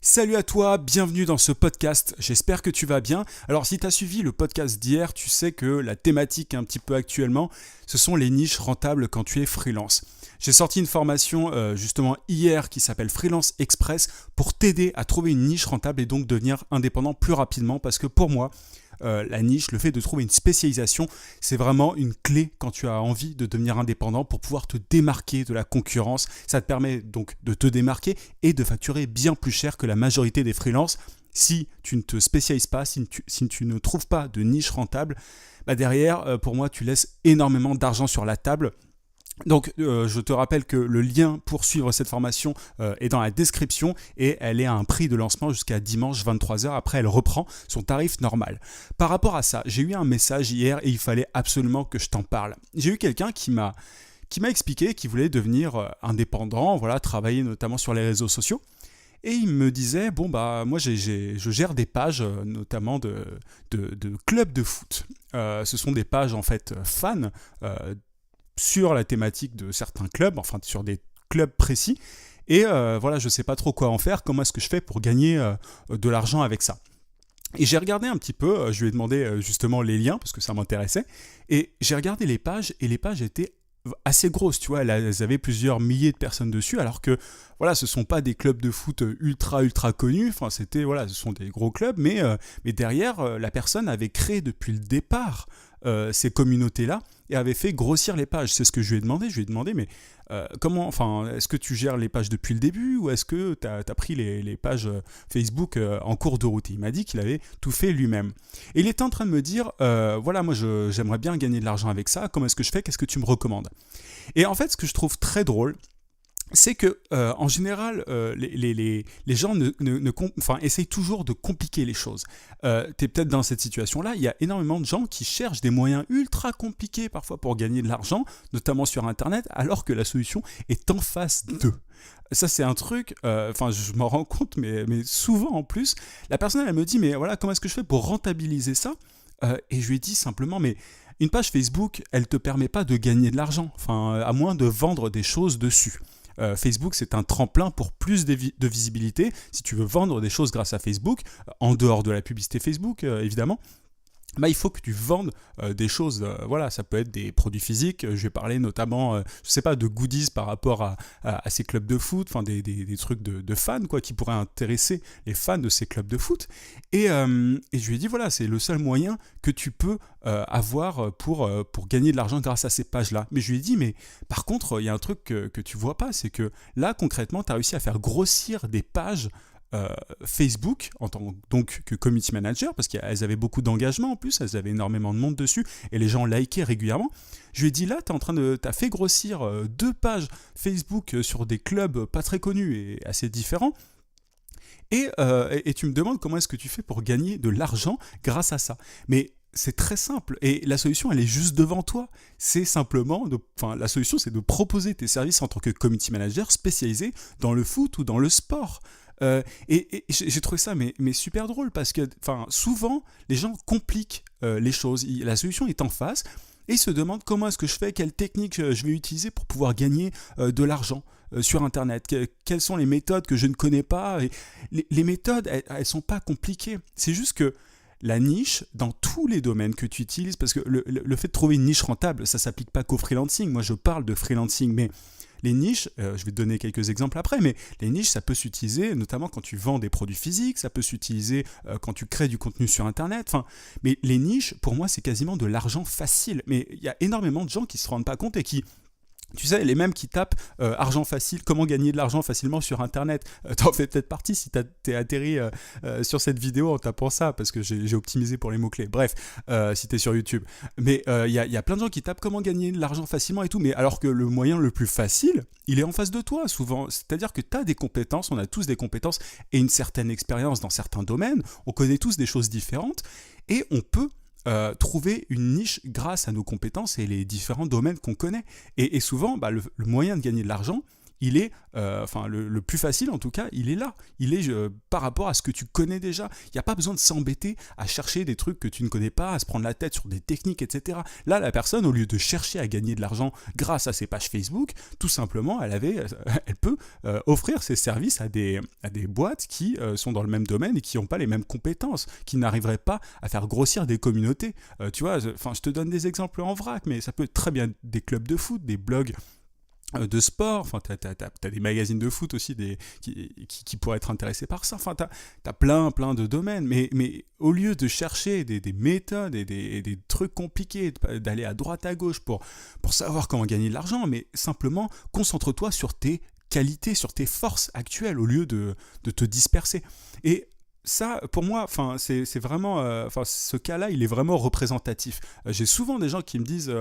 Salut à toi, bienvenue dans ce podcast, j'espère que tu vas bien. Alors si tu as suivi le podcast d'hier, tu sais que la thématique un petit peu actuellement, ce sont les niches rentables quand tu es freelance. J'ai sorti une formation justement hier qui s'appelle Freelance Express pour t'aider à trouver une niche rentable et donc devenir indépendant plus rapidement parce que pour moi, la niche, le fait de trouver une spécialisation, c'est vraiment une clé quand tu as envie de devenir indépendant pour pouvoir te démarquer de la concurrence. Ça te permet donc de te démarquer et de facturer bien plus cher que la majorité des freelances. Si tu ne te spécialises pas, si tu ne trouves pas de niche rentable, derrière, pour moi, tu laisses énormément d'argent sur la table. Donc je te rappelle que le lien pour suivre cette formation est dans la description et elle est à un prix de lancement jusqu'à dimanche 23h. Après, elle reprend son tarif normal. Par rapport à ça, j'ai eu un message hier et il fallait absolument que je t'en parle. J'ai eu quelqu'un qui m'a expliqué qu'il voulait devenir indépendant, voilà, travailler notamment sur les réseaux sociaux. Et il me disait, moi je gère des pages notamment de clubs de foot. Ce sont des pages en fait fans sur la thématique de certains clubs, enfin sur des clubs précis. Et voilà, je ne sais pas trop quoi en faire, comment est-ce que je fais pour gagner de l'argent avec ça. Et j'ai regardé un petit peu, je lui ai demandé justement les liens, parce que ça m'intéressait, et j'ai regardé les pages, et les pages étaient assez grosses, tu vois, elles avaient plusieurs milliers de personnes dessus, alors que voilà, ce sont pas des clubs de foot ultra connus, enfin c'était voilà, ce sont des gros clubs, mais derrière la personne avait créé depuis le départ ces communautés-là et avait fait grossir les pages. C'est ce que je lui ai demandé. Je lui ai demandé, mais comment, enfin, est-ce que tu gères les pages depuis le début ou est-ce que tu as pris les pages Facebook en cours de route? Et il m'a dit qu'il avait tout fait lui-même. Et il était en train de me dire, voilà, moi j'aimerais bien gagner de l'argent avec ça. Comment est-ce que je fais? Qu'est-ce que tu me recommandes? Et en fait, ce que je trouve très drôle, c'est que en général, les gens essayent toujours de compliquer les choses. Tu es peut-être dans cette situation-là, il y a énormément de gens qui cherchent des moyens ultra compliqués parfois pour gagner de l'argent, notamment sur Internet, alors que la solution est en face d'eux. Ça, c'est un truc, je m'en rends compte, mais souvent en plus, la personne, elle me dit, mais voilà, comment est-ce que je fais pour rentabiliser ça? Et je lui ai dit simplement, mais une page Facebook, elle ne te permet pas de gagner de l'argent, à moins de vendre des choses dessus. Facebook, c'est un tremplin pour plus de visibilité. Si tu veux vendre des choses grâce à Facebook, en dehors de la publicité Facebook, évidemment, il faut que tu vendes des choses, voilà, ça peut être des produits physiques, je vais parler notamment, de goodies par rapport à ces clubs de foot, enfin des trucs de fans, quoi, qui pourraient intéresser les fans de ces clubs de foot, et je lui ai dit, voilà, c'est le seul moyen que tu peux avoir pour gagner de l'argent grâce à ces pages-là. Mais je lui ai dit, mais par contre, il y a un truc que tu vois pas, c'est que là, concrètement, tu as réussi à faire grossir des pages Facebook en tant donc que community manager, parce qu'elles avaient beaucoup d'engagement en plus, elles avaient énormément de monde dessus et les gens likaient régulièrement. Je lui ai dit, là, t'as fait grossir 2 pages Facebook sur des clubs pas très connus et assez différents. Et tu me demandes comment est-ce que tu fais pour gagner de l'argent grâce à ça. Mais c'est très simple et la solution, elle est juste devant toi. C'est simplement, la solution, c'est de proposer tes services en tant que community manager spécialisé dans le foot ou dans le sport. Et j'ai trouvé ça mais super drôle parce que souvent les gens compliquent les choses. La solution est en face et ils se demandent comment est-ce que je fais, quelle technique je vais utiliser pour pouvoir gagner de l'argent sur Internet, quelles sont les méthodes que je ne connais pas. Et les méthodes, elles sont pas compliquées. C'est juste que la niche, dans tous les domaines que tu utilises, parce que le fait de trouver une niche rentable, ça ne s'applique pas qu'au freelancing. Moi, je parle de freelancing, mais les niches, je vais te donner quelques exemples après, mais les niches, ça peut s'utiliser notamment quand tu vends des produits physiques, ça peut s'utiliser quand tu crées du contenu sur Internet. Mais les niches, pour moi, c'est quasiment de l'argent facile. Mais il y a énormément de gens qui ne se rendent pas compte et qui... Tu sais, les mêmes qui tapent argent facile, comment gagner de l'argent facilement sur Internet. T'en fais peut-être partie si t'es atterri sur cette vidéo en tapant ça, parce que j'ai optimisé pour les mots-clés. Bref, si t'es sur YouTube. Mais il y a plein de gens qui tapent comment gagner de l'argent facilement et tout, mais alors que le moyen le plus facile, il est en face de toi souvent. C'est-à-dire que t'as des compétences, on a tous des compétences et une certaine expérience dans certains domaines, on connaît tous des choses différentes et on peut trouver une niche grâce à nos compétences et les différents domaines qu'on connaît. Et souvent, le moyen de gagner de l'argent, il est, le plus facile en tout cas, il est là. Il est par rapport à ce que tu connais déjà. Il n'y a pas besoin de s'embêter à chercher des trucs que tu ne connais pas, à se prendre la tête sur des techniques, etc. Là, la personne, au lieu de chercher à gagner de l'argent grâce à ses pages Facebook, tout simplement, elle peut offrir ses services à des boîtes qui sont dans le même domaine et qui n'ont pas les mêmes compétences, qui n'arriveraient pas à faire grossir des communautés. Tu vois, je te donne des exemples en vrac, mais ça peut être très bien des clubs de foot, des blogs de sport, t'as des magazines de foot aussi qui pourraient être intéressés par ça, t'as plein de domaines, mais au lieu de chercher des méthodes et des trucs compliqués, d'aller à droite à gauche pour savoir comment gagner de l'argent, mais simplement concentre-toi sur tes qualités, sur tes forces actuelles au lieu de te disperser. Et ça, pour moi, c'est vraiment, ce cas-là, il est vraiment représentatif. J'ai souvent des gens qui me disent,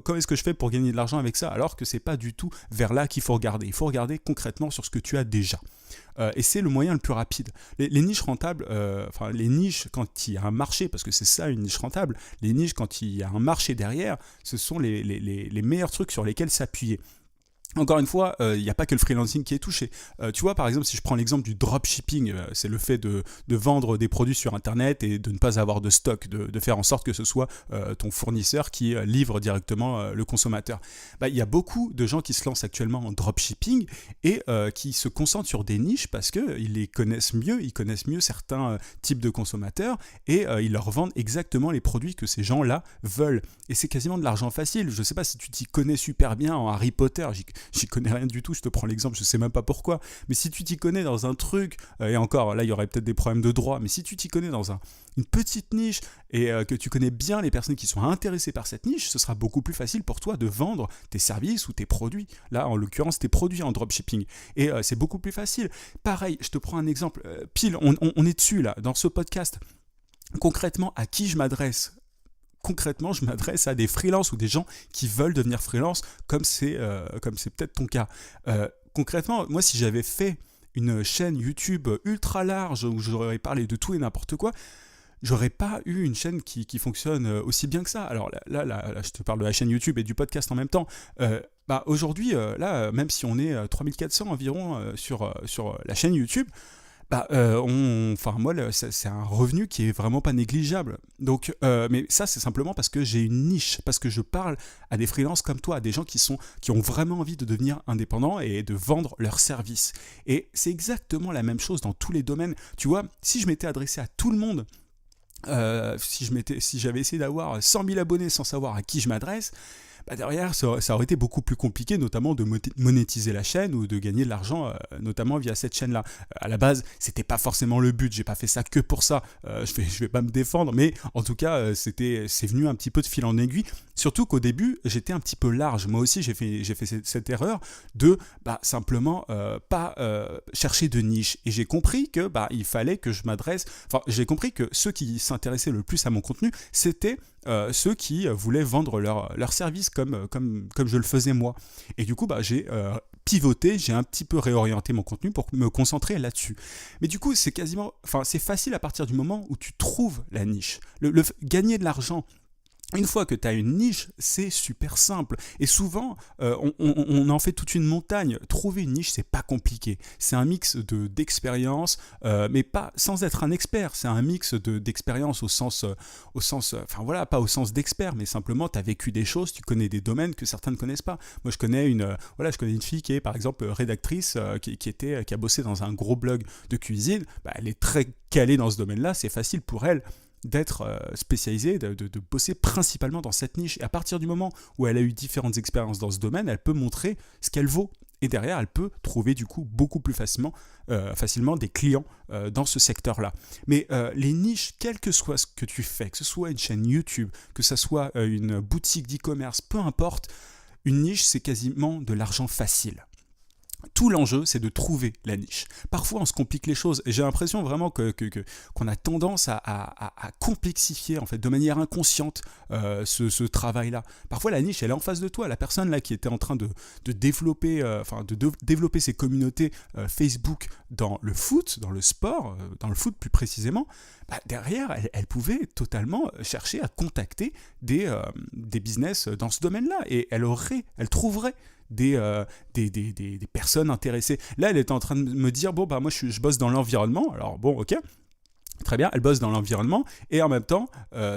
comment est-ce que je fais pour gagner de l'argent avec ça, alors que c'est pas du tout vers là qu'il faut regarder. Il faut regarder concrètement sur ce que tu as déjà. Et c'est le moyen le plus rapide. Les niches rentables, les niches quand il y a un marché, parce que c'est ça une niche rentable, les niches quand il y a un marché derrière, ce sont les meilleurs trucs sur lesquels s'appuyer. Encore une fois, il n'y a pas que le freelancing qui est touché. Tu vois, par exemple, si je prends l'exemple du dropshipping, c'est le fait de vendre des produits sur Internet et de ne pas avoir de stock, de faire en sorte que ce soit ton fournisseur qui livre directement le consommateur. Il y a beaucoup de gens qui se lancent actuellement en dropshipping et qui se concentrent sur des niches parce qu'ils connaissent mieux certains types de consommateurs et ils leur vendent exactement les produits que ces gens-là veulent. Et c'est quasiment de l'argent facile. Je ne sais pas si tu t'y connais super bien en Harry Potter, j'y connais rien du tout, je te prends l'exemple, je sais même pas pourquoi, mais si tu t'y connais dans un truc, et encore, là il y aurait peut-être des problèmes de droit, mais si tu t'y connais dans une petite niche et que tu connais bien les personnes qui sont intéressées par cette niche, ce sera beaucoup plus facile pour toi de vendre tes services ou tes produits, là en l'occurrence tes produits en dropshipping, et c'est beaucoup plus facile. Pareil, je te prends un exemple, pile, on est dessus là, dans ce podcast, concrètement à qui je m'adresse? Concrètement, je m'adresse à des freelances ou des gens qui veulent devenir freelance, comme c'est peut-être ton cas. Concrètement, moi, si j'avais fait une chaîne YouTube ultra large où j'aurais parlé de tout et n'importe quoi, j'aurais pas eu une chaîne qui fonctionne aussi bien que ça. Alors là, je te parle de la chaîne YouTube et du podcast en même temps. Aujourd'hui, même si on est 3400 environ sur la chaîne YouTube, c'est un revenu qui est vraiment pas négligeable. Donc, mais ça, c'est simplement parce que j'ai une niche, parce que je parle à des freelances comme toi, à des gens qui ont vraiment envie de devenir indépendants et de vendre leurs services. Et c'est exactement la même chose dans tous les domaines. Tu vois, si je m'étais adressé à tout le monde, si j'avais essayé d'avoir 100 000 abonnés sans savoir à qui je m'adresse, derrière, ça aurait été beaucoup plus compliqué, notamment de monétiser la chaîne ou de gagner de l'argent, notamment via cette chaîne-là. À la base, c'était pas forcément le but, j'ai pas fait ça que pour ça, je vais pas me défendre, mais en tout cas, c'est venu un petit peu de fil en aiguille, surtout qu'au début, j'étais un petit peu large. Moi aussi, j'ai fait cette erreur de simplement pas chercher de niche, et j'ai compris que il fallait que je m'adresse, j'ai compris que ceux qui s'intéressaient le plus à mon contenu, c'était ceux qui voulaient vendre leur service comme je le faisais moi. Et du coup, j'ai pivoté, j'ai un petit peu réorienté mon contenu pour me concentrer là-dessus. Mais du coup, c'est facile à partir du moment où tu trouves la niche. Gagner de l'argent, une fois que tu as une niche, c'est super simple. Et souvent, on en fait toute une montagne. Trouver une niche, c'est pas compliqué. C'est un mix d'expérience, mais pas sans être un expert. C'est un mix d'expérience pas au sens d'expert, mais simplement tu as vécu des choses, tu connais des domaines que certains ne connaissent pas. Moi, je connais une fille qui est par exemple rédactrice, qui a bossé dans un gros blog de cuisine. Elle est très calée dans ce domaine-là. C'est facile pour elle d'être spécialisée, de bosser principalement dans cette niche. Et à partir du moment où elle a eu différentes expériences dans ce domaine, elle peut montrer ce qu'elle vaut. Et derrière, elle peut trouver du coup beaucoup plus facilement des clients dans ce secteur-là. Mais les niches, quel que soit ce que tu fais, que ce soit une chaîne YouTube, que ce soit une boutique d'e-commerce, peu importe, une niche, c'est quasiment de l'argent facile. Tout l'enjeu, c'est de trouver la niche. Parfois, on se complique les choses. Et j'ai l'impression vraiment qu'on a tendance à complexifier en fait, de manière inconsciente ce travail-là. Parfois, la niche, elle est en face de toi. La personne là qui était en train de développer ses communautés Facebook dans le foot, dans le sport, dans le foot plus précisément, derrière, elle pouvait totalement chercher à contacter des business dans ce domaine-là. Et elle trouverait des personnes intéressées. Là, elle était en train de me dire, bon, bah moi je bosse dans l'environnement, alors bon, ok. Très bien, elle bosse dans l'environnement et en même temps,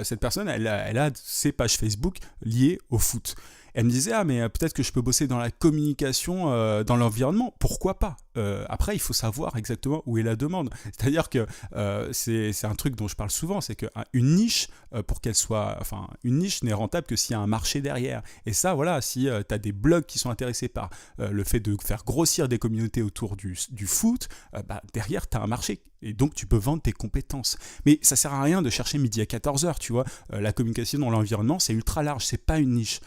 cette personne, elle a ses pages Facebook liées au foot. Elle me disait, ah mais peut-être que je peux bosser dans la communication, dans l'environnement, pourquoi pas. Après, il faut savoir exactement où est la demande. C'est-à-dire que c'est un truc dont je parle souvent, c'est qu'une niche, pour qu'elle soit... Enfin, une niche n'est rentable que s'il y a un marché derrière. Et ça, voilà, si tu as des blogs qui sont intéressés par le fait de faire grossir des communautés autour du foot, bah, derrière, tu as un marché. Et donc, tu peux vendre tes compétences. Mais ça sert à rien de chercher midi à 14h, tu vois. La communication dans l'environnement, c'est ultra large, c'est pas une niche.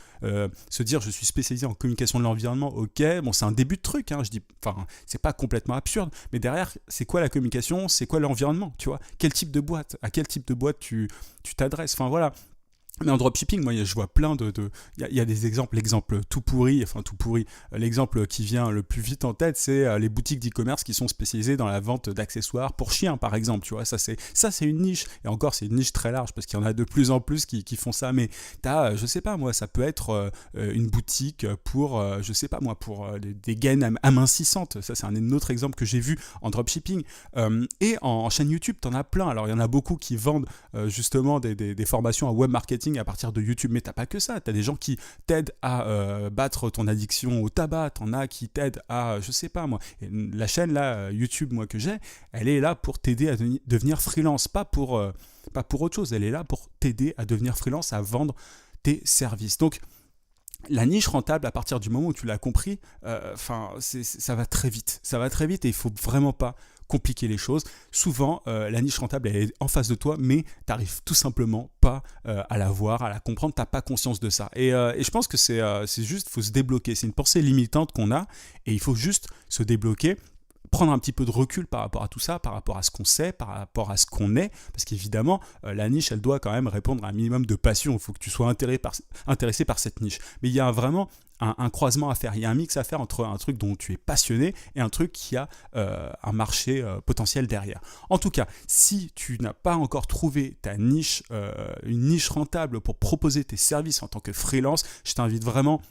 Se dire, je suis spécialisé en communication de l'environnement, ok, bon, c'est un début de truc, hein, je dis, enfin, c'est pas complètement absurde, mais derrière, c'est quoi la communication, c'est quoi l'environnement, tu vois, quel type de boîte, à quel type de boîte tu t'adresses, enfin voilà. Mais en dropshipping, moi, je vois plein il y a des exemples, l'exemple tout pourri, l'exemple qui vient le plus vite en tête, c'est les boutiques d'e-commerce qui sont spécialisées dans la vente d'accessoires pour chiens, par exemple, tu vois, ça c'est une niche, et encore, c'est une niche très large, parce qu'il y en a de plus en plus qui font ça, mais t'as, je sais pas, moi, ça peut être une boutique pour, je sais pas, moi, pour des gaines amincissantes, ça c'est un autre exemple que j'ai vu en dropshipping, et en chaîne YouTube, t'en as plein, alors il y en a beaucoup qui vendent justement des formations à web marketing à partir de YouTube, mais t'as pas que ça, t'as des gens qui t'aident à battre ton addiction au tabac, t'en as qui t'aident à, je sais pas moi, et la chaîne là, YouTube moi que j'ai, elle est là pour t'aider à devenir freelance, pas pour autre chose, elle est là pour t'aider à devenir freelance, à vendre tes services. Donc la niche rentable, à partir du moment où tu l'as compris, ça va très vite. Ça va très vite et il ne faut vraiment pas compliquer les choses. Souvent, la niche rentable, elle est en face de toi, mais tu n'arrives tout simplement pas à la voir, à la comprendre, tu n'as pas conscience de ça. Et je pense que c'est juste, il faut se débloquer. C'est une pensée limitante qu'on a et il faut juste se débloquer, prendre un petit peu de recul par rapport à tout ça, par rapport à ce qu'on sait, par rapport à ce qu'on est, parce qu'évidemment, la niche, elle doit quand même répondre à un minimum de passion, il faut que tu sois intéressé par cette niche. Mais il y a vraiment un croisement à faire, il y a un mix à faire entre un truc dont tu es passionné et un truc qui a un marché potentiel derrière. En tout cas, si tu n'as pas encore trouvé ta niche, une niche rentable pour proposer tes services en tant que freelance, je t'invite vraiment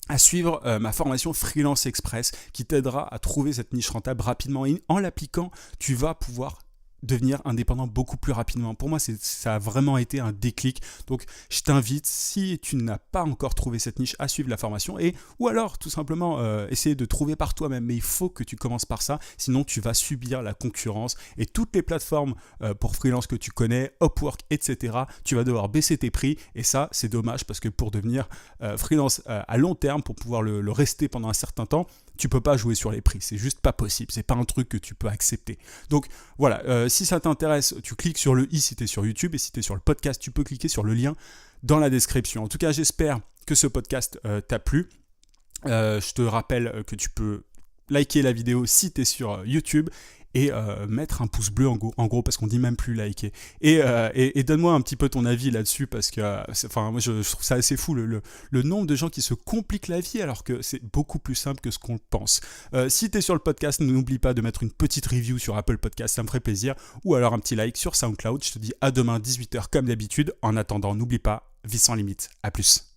à suivre ma formation Freelance Express qui t'aidera à trouver cette niche rentable rapidement et en l'appliquant, tu vas pouvoir devenir indépendant beaucoup plus rapidement. Pour moi, ça a vraiment été un déclic. Donc, je t'invite, si tu n'as pas encore trouvé cette niche, à suivre la formation ou alors, tout simplement, essayer de trouver par toi-même. Mais il faut que tu commences par ça, sinon tu vas subir la concurrence et toutes les plateformes pour freelance que tu connais, Upwork, etc., tu vas devoir baisser tes prix et ça, c'est dommage parce que pour devenir freelance à long terme, pour pouvoir le rester pendant un certain temps, tu peux pas jouer sur les prix, c'est juste pas possible, c'est pas un truc que tu peux accepter. Donc voilà, si ça t'intéresse, tu cliques sur le i si tu es sur YouTube et si tu es sur le podcast, tu peux cliquer sur le lien dans la description. En tout cas, j'espère que ce podcast t'a plu. Je te rappelle que tu peux liker la vidéo si tu es sur YouTube et mettre un pouce bleu en gros parce qu'on dit même plus liker et donne-moi un petit peu ton avis là-dessus parce que moi je trouve ça assez fou le nombre de gens qui se compliquent la vie alors que c'est beaucoup plus simple que ce qu'on pense. Si tu es sur le podcast, n'oublie pas de mettre une petite review sur Apple Podcast, ça me ferait plaisir, ou alors un petit like sur SoundCloud. Je te dis à demain 18h comme d'habitude. En attendant, n'oublie pas, vie sans limite. À plus.